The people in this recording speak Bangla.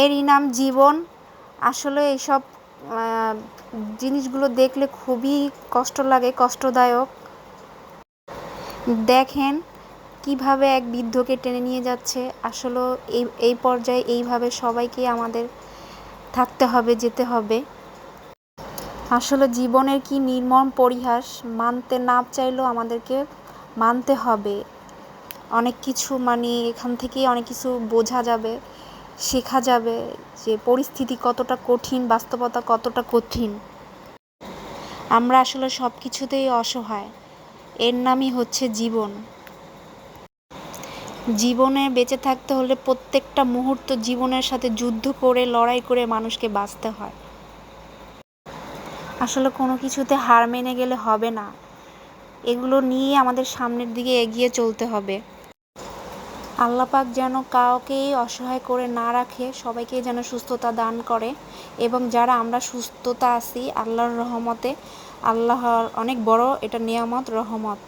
এরই নাম জীবন। আসলে এইসব জিনিসগুলো দেখলে খুবই কষ্ট লাগে, কষ্টদায়ক। দেখেন কিভাবে এক বৃদ্ধকে টেনে নিয়ে যাচ্ছে। আসলে এই পর্যায়ে এইভাবে সবাইকে আমাদের থাকতে হবে, যেতে হবে। আসলে জীবনের কি নির্মম পরিহাস, মানতে না চাইলেও আমাদেরকে মানতে হবে। অনেক কিছু এখান থেকেই অনেক কিছু বোঝা যাবে, শেখা যাবে যে পরিস্থিতি কতটা কঠিন, বাস্তবতা কতটা কঠিন। আমরা আসলে সব কিছুতেই অসহায়। এর নামই হচ্ছে জীবন। জীবনে বেঁচে থাকতে হলে প্রত্যেকটা মুহূর্ত জীবনের সাথে যুদ্ধ করে, লড়াই করে মানুষকে বাঁচতে হয়। আসলে কোনো কিছুতে হার মেনে গেলে হবে না। এগুলো নিয়ে আমাদের সামনের দিকে এগিয়ে চলতে হবে। আল্লাহ পাক যেন কাউকেই অসহায় করে না রাখে, সবাইকে যেন সুস্থতা দান করে। এবং যারা আমরা সুস্থতা আছি, আল্লাহর রহমতে, আল্লাহর অনেক বড় এটা নিয়ামত, রহমত।